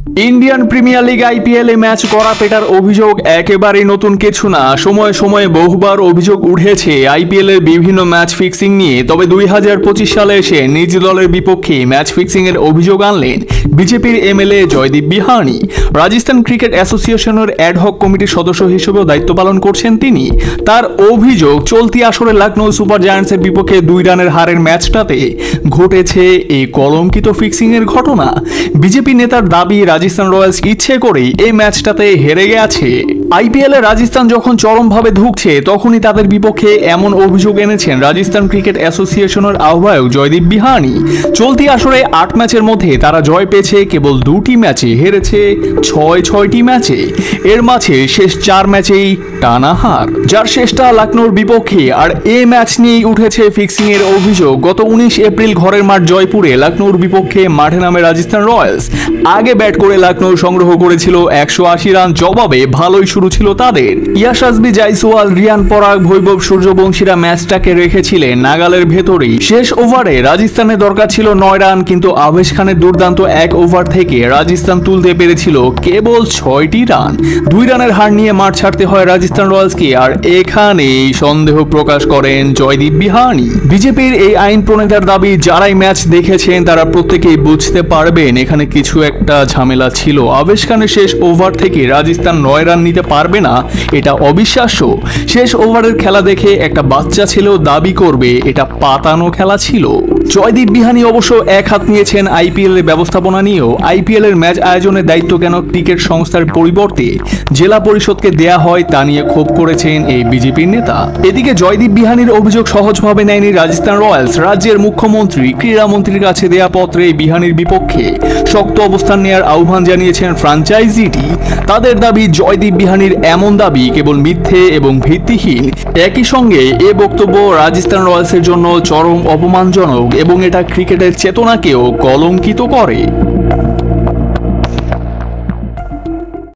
Indian premier league IPL এ match করা পেটার অভিযোগ একেবারেই নতুন কিছু না। সময়ে সময়ে বহুবার অভিযোগ উঠেছে আইপিএল এর বিভিন্ন ম্যাচ ফিক্সিং নিয়ে। তবে 2025 সালে এসে নিজ দলের বিপক্ষে ম্যাচ ফিক্সিং এর অভিযোগ আনলেন বিজেপির এমএলএ জয়দীপ বিহানি। রাজস্থান ক্রিকেট অ্যাসোসিয়েশনের অ্যাডহক কমিটির সদস্য হিসেবেও দায়িত্ব পালন করছেন তিনি। তার অভিযোগ, চলতি আসরে লখনৌ সুপার জায়ান্টসের বিপক্ষে 2 রানের হারের ম্যাচটাতে ঘটেছে এই কলঙ্কিত ফিক্সিং এর ঘটনা। বিজেপি নেতার দাবি, রাজস্থান রয়্যালস ইচ্ছে করেই এই ম্যাচটাতে হেরে গেছে। আইপিএল এ রাজস্থান যখন চরমভাবে ধুঁকছে তখনই তাদের বিপক্ষে এমন অভিযোগ এনেছেন রাজস্থান ক্রিকেট অ্যাসোসিয়েশনের আহ্বায়ক জয়দীপ বিহানি। চলতি আসরে 8 ম্যাচের মধ্যে তারা জয় পেয়েছে কেবল 2টি ম্যাচে, হেরেছে 6টি ম্যাচে। এর মাঝে শেষ 4 ম্যাচেই টানা হার, যার শেষটা লখনৌর বিপক্ষে। আর এই ম্যাচ নিয়েই উঠেছে ফিক্সিং এর অভিযোগ। গত 19 এপ্রিল ঘরের মাঠ জয়পুরে লখনৌর বিপক্ষে মাঠে নামে রাজস্থান রয়্যালস। আগে ব্যাট করে লখনৌ সংগ্রহ করেছিল 180 রান, জবাবে ভালোই শুরু ছিল তাদের। ইয়াশাসবি জাইসওয়াল, রিয়ান পরাগ, বৈভব সূর্যবংশীরা ম্যাচটাকে রেখেছিলেন নাগালের ভেতরেই। শেষ ওভারে রাজস্থানের দরকার ছিল 9 রান, কিন্তু আবেশ খানের দুর্দান্ত 1 ওভার থেকে রাজস্থান তুলতে পেরেছিল কেবল 6টি রান। 2 রানের হার নিয়ে মাঠ ছাড়তে হয় রাজস্থান রয়্যালসকে। আর এখানেই সন্দেহ প্রকাশ করেন জয়দীপ বিহানি। বিজেপির এই আইন প্রণেতার দাবি, যারাই ম্যাচ দেখেছেন তারা প্রত্যেকেই বুঝতে পারবেন এখানে কিছু একটা ঝামেলা ছিল। আবেশ খানের শেষ ওভার থেকে রাজস্থান 9 রান নিতে পারবে না, এটা অবিশ্বাস্য। শেষ ওভারের খেলা দেখে একটা বাচ্চা ছেলেও দাবি করবে এটা পাতানো খেলা ছিল। জয়দীপ বিহানি অবশ্য এক হাত নিয়েছেন আইপিএল এর ব্যবস্থাপনা নিয়েও। আইপিএল এর ম্যাচ আয়োজনের দায়িত্ব কেন ক্রিকেট সংস্থার পরিবর্তে জেলা পরিষদকে দেয়া হয় তা নিয়ে ক্ষোভ করেছেন এই বিজেপির নেতা। এদিকে জয়দীপ বিহানির অভিযোগ সহজভাবে নেয়নি রাজস্থান রয়্যালস। রাজ্যের মুখ্যমন্ত্রী, ক্রীড়ামন্ত্রীর কাছে দেয়া পত্রে বিহানির বিপক্ষে শক্ত অবস্থান নেওয়ার আহ্বান জানিয়েছেন ফ্র্যাঞ্চাইজিটি। তাদের দাবি, জয়দীপ বিহানির এমন দাবি কেবল মিথ্যে এবং ভিত্তিহীন। একই সঙ্গে এ বক্তব্য রাজস্থান রয়্যালসের জন্য চরম অপমানজনক এবং এটা ক্রিকেটের চেতনাকেও কলঙ্কিত করে।